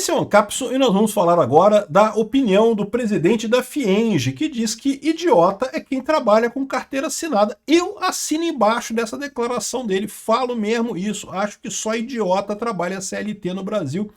Esse é o Ancapso e nós vamos falar agora da opinião do presidente da FIENGE, que diz que idiota é quem trabalha com carteira assinada. Eu assino embaixo dessa declaração dele, falo mesmo isso. Acho que só idiota trabalha CLT no Brasil,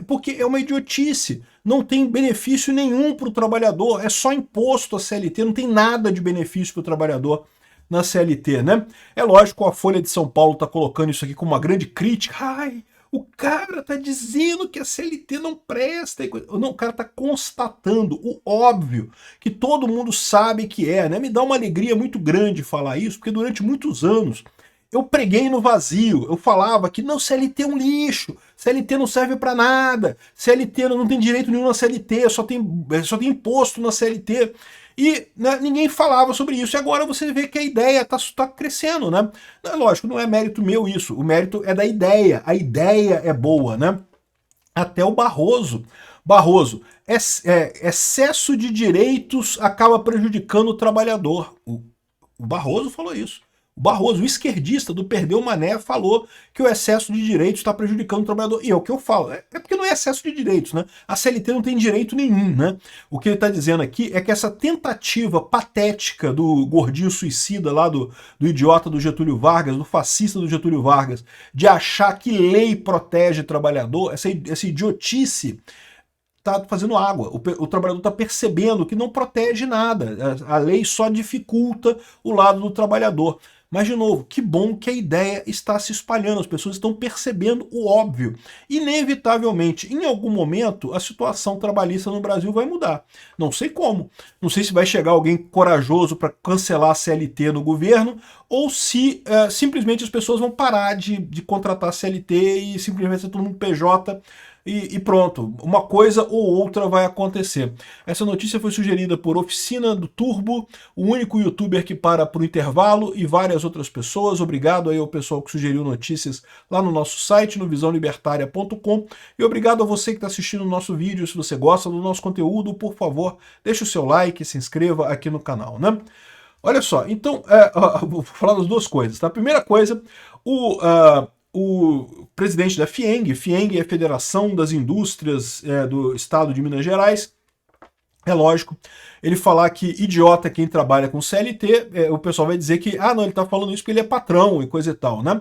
porque é uma idiotice. Não tem benefício nenhum para o trabalhador, é só imposto a CLT, não tem nada de benefício para o trabalhador na CLT, né? É lógico, a Folha de São Paulo está colocando isso aqui como uma grande crítica. Ai, o cara tá dizendo que a CLT não presta. Não, o cara tá constatando o óbvio, que todo mundo sabe que é, né? Me dá uma alegria muito grande falar isso, porque durante muitos anos eu preguei no vazio. Eu falava que não, CLT é um lixo, CLT não serve para nada, CLT não tem direito nenhum na CLT, só tem imposto na CLT. E né, ninguém falava sobre isso. E agora você vê que a ideia está crescendo, né? Lógico, não é mérito meu isso. O mérito é da ideia. A ideia é boa, né? Até o Barroso. Barroso, excesso de direitos acaba prejudicando o trabalhador. O Barroso falou isso. O Barroso, o esquerdista do Perdeu Mané, falou que o excesso de direitos está prejudicando o trabalhador. E é o que eu falo, é porque não é excesso de direitos, né? A CLT não tem direito nenhum, né? O que ele está dizendo aqui é que essa tentativa patética do gordinho suicida lá, do idiota do Getúlio Vargas, do fascista do Getúlio Vargas, de achar que lei protege trabalhador, essa idiotice está fazendo água. O trabalhador está percebendo que não protege nada. A lei só dificulta o lado do trabalhador. Mas, de novo, que bom que a ideia está se espalhando, as pessoas estão percebendo o óbvio. Inevitavelmente, em algum momento, a situação trabalhista no Brasil vai mudar. Não sei como. Não sei se vai chegar alguém corajoso para cancelar a CLT no governo, ou se simplesmente as pessoas vão parar de contratar a CLT e simplesmente ser todo mundo PJ e pronto, uma coisa ou outra vai acontecer. Essa notícia foi sugerida por Oficina do Turbo, o único youtuber que para por intervalo, e várias outras pessoas. Obrigado aí ao pessoal que sugeriu notícias lá no nosso site, no visãolibertaria.com, e obrigado a você que está assistindo o nosso vídeo. Se você gosta do nosso conteúdo, por favor, deixe o seu like e se inscreva aqui no canal, né? Olha só, então, vou falar das duas coisas, tá? A primeira coisa, o presidente da FIENG é a Federação das Indústrias do Estado de Minas Gerais, é lógico, ele falar que idiota é quem trabalha com CLT, o pessoal vai dizer que, não, ele tá falando isso porque ele é patrão e coisa e tal, né?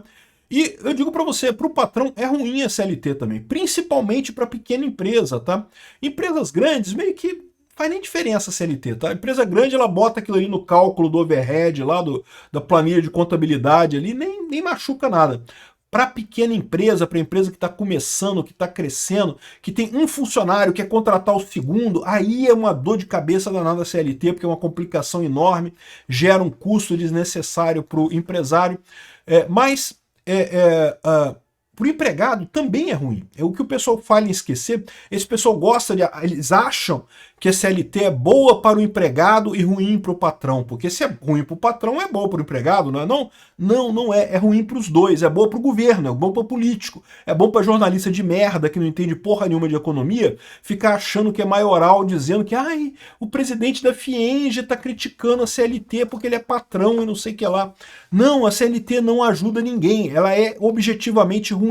E eu digo para você, para o patrão é ruim a CLT também, principalmente para pequena empresa, tá? Empresas grandes meio que faz nem diferença a CLT, tá? A empresa grande, ela bota aquilo ali no cálculo do overhead, lá da planilha de contabilidade ali, nem machuca nada. Para pequena empresa, para empresa que está começando, que está crescendo, que tem um funcionário, quer contratar o segundo, aí é uma dor de cabeça danada a CLT, porque é uma complicação enorme, gera um custo desnecessário para o empresário, mas para o empregado também é ruim. É o que o pessoal fala em esquecer. Esse pessoal eles acham que a CLT é boa para o empregado e ruim para o patrão. Porque se é ruim para o patrão, é bom para o empregado, não é não? Não é. É ruim para os dois. É bom para o governo, é bom para o político. É bom para jornalista de merda que não entende porra nenhuma de economia ficar achando que é maioral, dizendo que o presidente da FIENGE está criticando a CLT porque ele é patrão e não sei o que lá. Não, a CLT não ajuda ninguém. Ela é objetivamente ruim.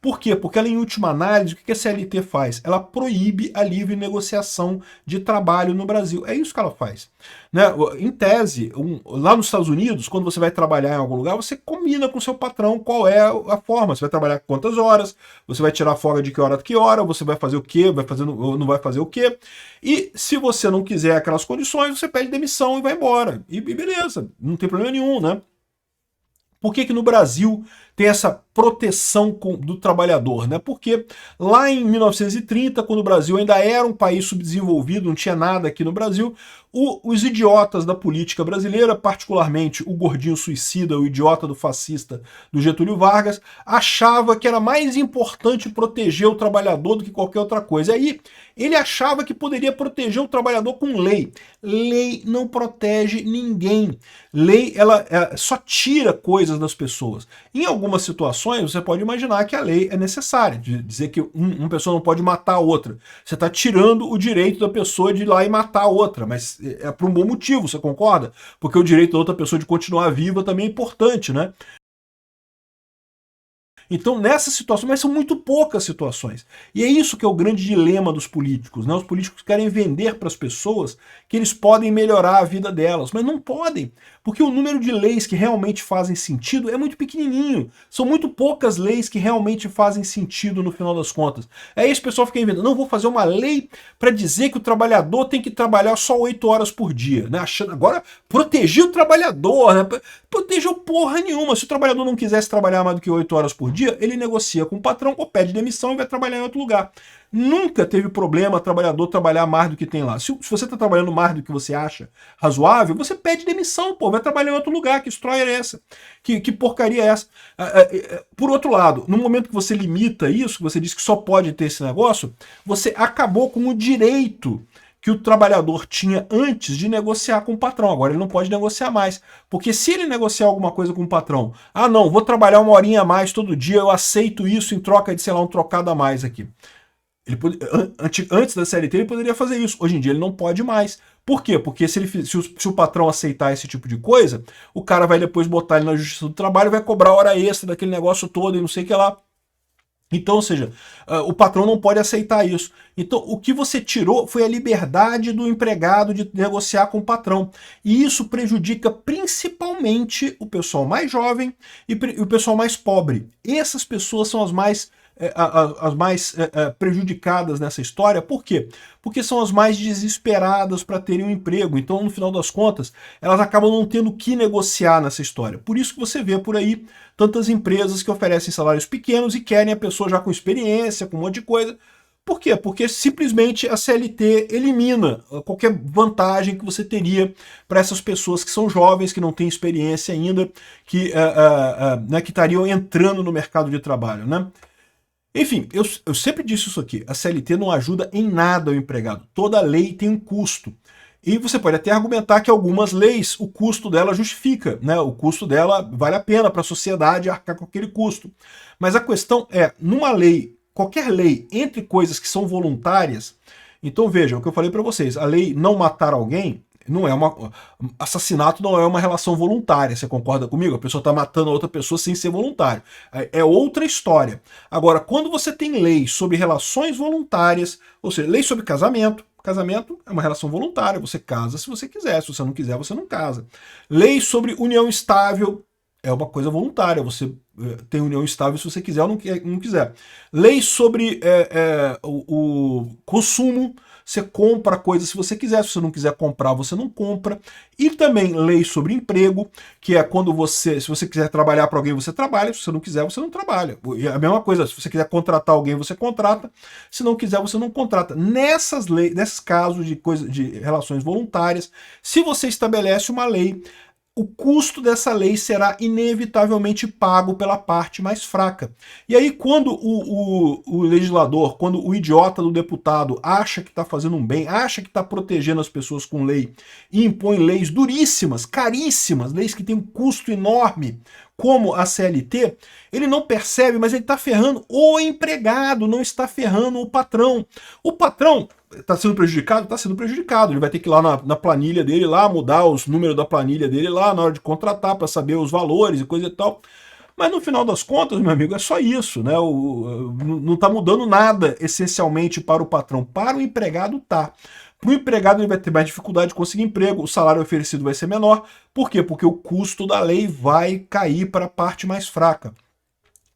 Por quê? Porque ela, em última análise, o que a CLT faz? Ela proíbe a livre negociação de trabalho no Brasil. É isso que ela faz. Né? Em tese, lá nos Estados Unidos, quando você vai trabalhar em algum lugar, você combina com o seu patrão qual é a forma. Você vai trabalhar quantas horas, você vai tirar folga de que hora, você vai fazer o quê, não vai fazer o quê. E se você não quiser aquelas condições, você pede demissão e vai embora. E beleza, não tem problema nenhum, né? Por que no Brasil tem essa proteção do trabalhador, né? Porque lá em 1930, quando o Brasil ainda era um país subdesenvolvido, não tinha nada aqui no Brasil, os idiotas da política brasileira, particularmente o gordinho suicida, o idiota do fascista do Getúlio Vargas, achava que era mais importante proteger o trabalhador do que qualquer outra coisa. Aí ele achava que poderia proteger o trabalhador com lei. Lei não protege ninguém. Lei, ela só tira coisas das pessoas. Em algumas situações, você pode imaginar que a lei é necessária, de dizer que uma pessoa não pode matar a outra. Você está tirando o direito da pessoa de ir lá e matar a outra, mas é por um bom motivo, você concorda? Porque o direito da outra pessoa de continuar viva também é importante, né? Então, nessas situações, mas são muito poucas situações. E é isso que é o grande dilema dos políticos, né? Os políticos querem vender para as pessoas que eles podem melhorar a vida delas, mas não podem, porque o número de leis que realmente fazem sentido é muito pequenininho. São muito poucas leis que realmente fazem sentido no final das contas. Aí esse pessoal fica inventando, não, vou fazer uma lei para dizer que o trabalhador tem que trabalhar só 8 horas por dia, né? Achando agora proteger o trabalhador, né? Protegeu porra nenhuma. Se o trabalhador não quisesse trabalhar mais do que 8 horas por dia, ele negocia com o patrão ou pede demissão e vai trabalhar em outro lugar. Nunca teve problema trabalhador trabalhar mais do que tem lá. Se você está trabalhando mais do que você acha razoável, você pede demissão, pô, vai trabalhar em outro lugar. Que história é essa? Que porcaria é essa? Por outro lado, no momento que você limita isso, que você diz que só pode ter esse negócio, você acabou com o direito que o trabalhador tinha antes de negociar com o patrão. Agora ele não pode negociar mais. Porque se ele negociar alguma coisa com o patrão, ah não, vou trabalhar uma horinha a mais todo dia, eu aceito isso em troca de, sei lá, um trocado a mais aqui. Antes da CLT ele poderia fazer isso. Hoje em dia ele não pode mais. Por quê? Porque se o patrão aceitar esse tipo de coisa, o cara vai depois botar ele na Justiça do Trabalho e vai cobrar hora extra daquele negócio todo e não sei o que lá. Então, ou seja, o patrão não pode aceitar isso. Então, o que você tirou foi a liberdade do empregado de negociar com o patrão. E isso prejudica principalmente o pessoal mais jovem e o pessoal mais pobre. Essas pessoas são as mais prejudicadas nessa história. Por quê? Porque são as mais desesperadas para terem um emprego. Então, no final das contas, elas acabam não tendo o que negociar nessa história. Por isso que você vê por aí tantas empresas que oferecem salários pequenos e querem a pessoa já com experiência, com um monte de coisa. Por quê? Porque simplesmente a CLT elimina qualquer vantagem que você teria para essas pessoas que são jovens, que não têm experiência ainda, que estariam entrando no mercado de trabalho, né? Enfim, eu sempre disse isso aqui, a CLT não ajuda em nada o empregado. Toda lei tem um custo. E você pode até argumentar que algumas leis, o custo dela justifica, né? O custo dela vale a pena para a sociedade arcar com aquele custo. Mas a questão é, numa lei, qualquer lei, entre coisas que são voluntárias, então vejam, o que eu falei para vocês, a lei não matar alguém, não é assassinato não é uma relação voluntária, você concorda comigo? A pessoa está matando a outra pessoa sem ser voluntário. É outra história. Agora, quando você tem leis sobre relações voluntárias, ou seja, lei sobre casamento, casamento é uma relação voluntária, você casa se você quiser, se você não quiser, você não casa. Lei sobre união estável é uma coisa voluntária, você tem união estável se você quiser ou não quiser. Lei sobre o consumo, você compra coisa se você quiser, se você não quiser comprar, você não compra. E também lei sobre emprego, que é quando se você quiser trabalhar para alguém, você trabalha, se você não quiser, você não trabalha. E a mesma coisa, se você quiser contratar alguém, você contrata, se não quiser, você não contrata. Nesses casos de relações voluntárias, se você estabelece uma lei, o custo dessa lei será inevitavelmente pago pela parte mais fraca. E aí, quando o legislador, quando o idiota do deputado acha que está fazendo um bem, acha que está protegendo as pessoas com lei e impõe leis duríssimas, caríssimas, leis que têm um custo enorme, como a CLT, ele não percebe, mas ele está ferrando o empregado, não está ferrando o patrão. O patrão está sendo prejudicado? Está sendo prejudicado. Ele vai ter que ir lá na planilha dele, lá mudar os números da planilha dele lá na hora de contratar para saber os valores e coisa e tal. Mas no final das contas, meu amigo, é só isso, né? Não está mudando nada essencialmente para o patrão. Para o empregado, tá. Para o empregado ele vai ter mais dificuldade de conseguir emprego, o salário oferecido vai ser menor. Por quê? Porque o custo da lei vai cair para a parte mais fraca.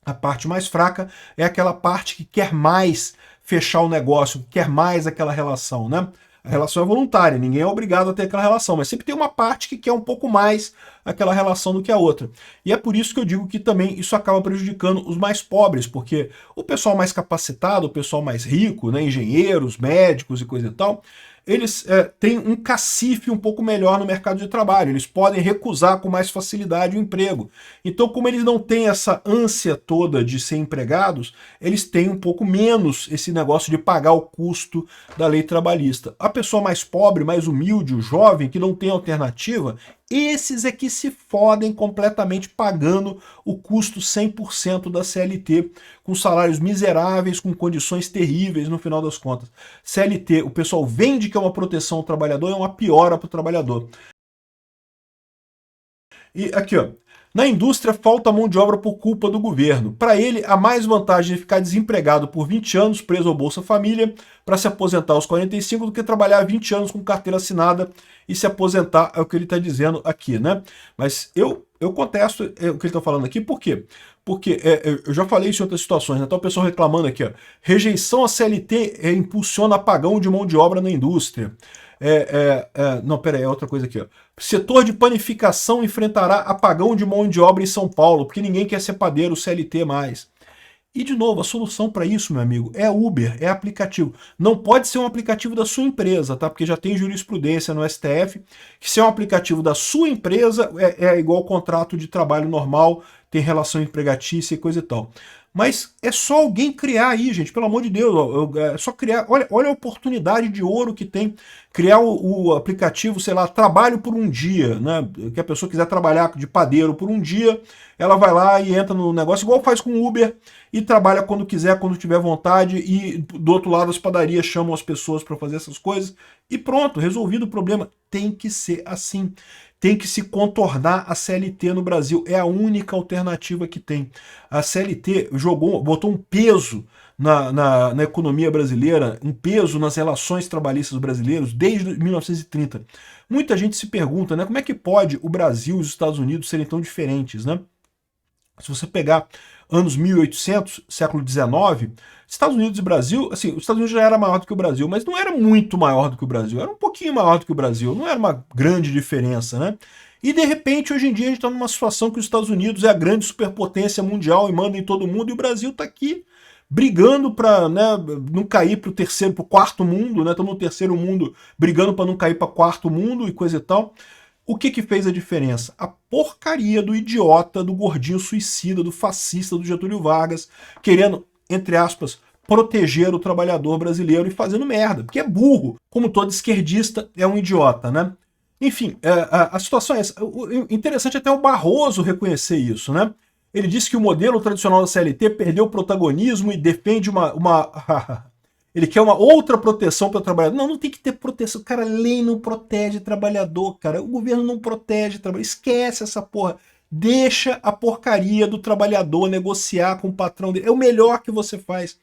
A parte mais fraca é aquela parte que quer mais fechar o negócio, quer mais aquela relação, né? A relação é voluntária, ninguém é obrigado a ter aquela relação, mas sempre tem uma parte que quer um pouco mais aquela relação do que a outra. E é por isso que eu digo que também isso acaba prejudicando os mais pobres, porque o pessoal mais capacitado, o pessoal mais rico, né, engenheiros, médicos e coisa e tal, eles têm um cacife um pouco melhor no mercado de trabalho, eles podem recusar com mais facilidade o emprego. Então, como eles não têm essa ânsia toda de ser empregados, eles têm um pouco menos esse negócio de pagar o custo da lei trabalhista. A pessoa mais pobre, mais humilde, o jovem, que não tem alternativa, esses é que se fodem completamente pagando o custo 100% da CLT, com salários miseráveis, com condições terríveis no final das contas. CLT, o pessoal vende que é uma proteção ao trabalhador, é uma piora para o trabalhador. E aqui, ó, Na indústria falta mão de obra por culpa do governo. Para ele, há mais vantagem de ficar desempregado por 20 anos preso ao Bolsa Família para se aposentar aos 45 do que trabalhar 20 anos com carteira assinada e se aposentar, é o que ele está dizendo aqui, né? Mas eu contesto o que ele está falando aqui, por quê? Porque eu já falei isso em outras situações, né? Então o pessoal reclamando aqui, ó, rejeição a CLT impulsiona apagão de mão de obra na indústria. Não, pera aí, é outra coisa aqui, ó. Setor de panificação enfrentará apagão de mão de obra em São Paulo, porque ninguém quer ser padeiro CLT mais. E, de novo, a solução para isso, meu amigo, é Uber, é aplicativo. Não pode ser um aplicativo da sua empresa, tá? Porque já tem jurisprudência no STF, que se é um aplicativo da sua empresa, é igual contrato de trabalho normal, tem relação empregatícia e coisa e tal. Mas é só alguém criar aí, gente, pelo amor de Deus, é só criar, olha a oportunidade de ouro que tem, criar o aplicativo, sei lá, trabalho por um dia, né, que a pessoa quiser trabalhar de padeiro por um dia, ela vai lá e entra no negócio, igual faz com o Uber, e trabalha quando quiser, quando tiver vontade, e do outro lado as padarias chamam as pessoas para fazer essas coisas, e pronto, resolvido o problema. Tem que ser assim. Tem que se contornar a CLT no Brasil. É a única alternativa que tem. A CLT botou um peso na economia brasileira, um peso nas relações trabalhistas brasileiras desde 1930. Muita gente se pergunta, né, como é que pode o Brasil e os Estados Unidos serem tão diferentes, né? Se você pegar anos 1800, século XIX, Estados Unidos e Brasil, assim, os Estados Unidos já era maior do que o Brasil, mas não era muito maior do que o Brasil, era um pouquinho maior do que o Brasil, não era uma grande diferença, né? E de repente, hoje em dia, a gente está numa situação que os Estados Unidos é a grande superpotência mundial e manda em todo mundo, e o Brasil está aqui brigando para, né, não cair para o terceiro, para o quarto mundo, né? Estamos no terceiro mundo brigando para não cair para quarto mundo e coisa e tal. O que fez a diferença? A porcaria do idiota, do gordinho suicida, do fascista, do Getúlio Vargas, querendo, entre aspas, proteger o trabalhador brasileiro e fazendo merda, porque é burro. Como todo esquerdista, é um idiota, né? Enfim, a situação é essa. Interessante até o Barroso reconhecer isso, né? Ele disse que o modelo tradicional da CLT perdeu o protagonismo e defende ele quer uma outra proteção para o trabalhador. Não tem que ter proteção. Cara, a lei não protege trabalhador, cara. O governo não protege trabalhador. Esquece essa porra. Deixa a porcaria do trabalhador negociar com o patrão dele. É o melhor que você faz.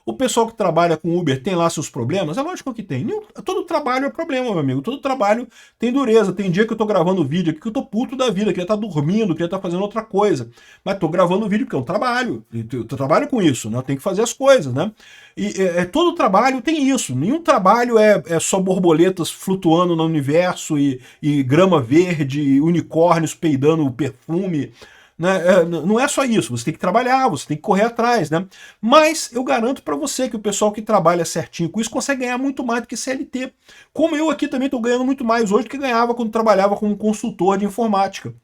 O pessoal que trabalha com Uber tem lá seus problemas? É lógico que tem. Todo trabalho é problema, meu amigo. Todo trabalho tem dureza. Tem dia que eu tô gravando vídeo aqui que eu tô puto da vida, queria estar dormindo, queria estar fazendo outra coisa. Mas tô gravando vídeo porque é um trabalho. Eu trabalho com isso, né? Eu tenho que fazer as coisas, né? E todo trabalho tem isso. Nenhum trabalho é só borboletas flutuando no universo e grama verde, e unicórnios peidando perfume. Né? Não é só isso, você tem que trabalhar, você tem que correr atrás, né? Mas eu garanto para você que o pessoal que trabalha certinho com isso consegue ganhar muito mais do que CLT. Como eu aqui também estou ganhando muito mais hoje do que ganhava quando trabalhava como consultor de informática.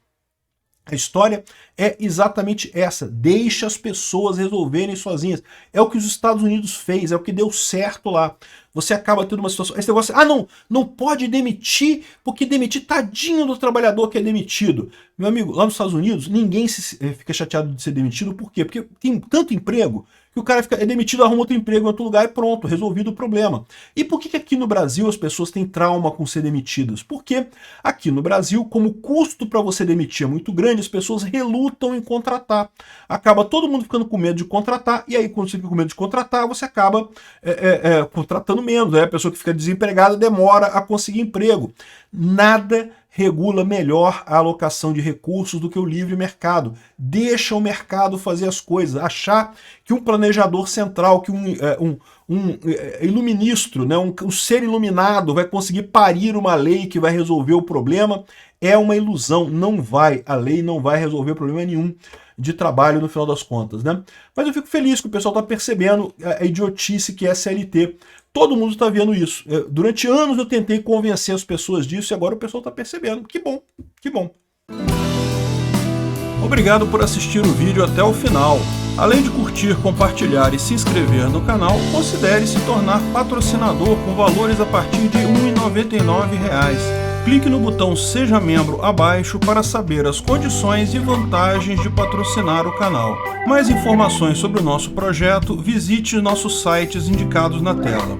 A história é exatamente essa. Deixa as pessoas resolverem sozinhas. É o que os Estados Unidos fez, é o que deu certo lá. Você acaba tendo uma situação... Esse negócio, não pode demitir, porque demitir, tadinho do trabalhador que é demitido. Meu amigo, lá nos Estados Unidos, ninguém fica chateado de ser demitido. Por quê? Porque tem tanto emprego que o cara é demitido, arruma outro emprego em outro lugar e pronto, resolvido o problema. E por que aqui no Brasil as pessoas têm trauma com ser demitidas? Porque aqui no Brasil, como o custo para você demitir é muito grande, as pessoas relutam em contratar. Acaba todo mundo ficando com medo de contratar, e aí quando você fica com medo de contratar, você acaba contratando menos. Né? A pessoa que fica desempregada demora a conseguir emprego. Nada regula melhor a alocação de recursos do que o livre mercado. Deixa o mercado fazer as coisas. Achar que um planejador central, que um iluministro, né, um ser iluminado vai conseguir parir uma lei que vai resolver o problema, é uma ilusão. Não vai. A lei não vai resolver problema nenhum de trabalho no final das contas, né? Mas eu fico feliz que o pessoal está percebendo a idiotice que é a CLT. Todo mundo está vendo isso. Durante anos eu tentei convencer as pessoas disso e agora o pessoal está percebendo. Que bom, que bom. Obrigado por assistir o vídeo até o final. Além de curtir, compartilhar e se inscrever no canal, considere se tornar patrocinador com valores a partir de R$ 1,99. Clique no botão Seja Membro abaixo para saber as condições e vantagens de patrocinar o canal. Mais informações sobre o nosso projeto, visite nossos sites indicados na tela.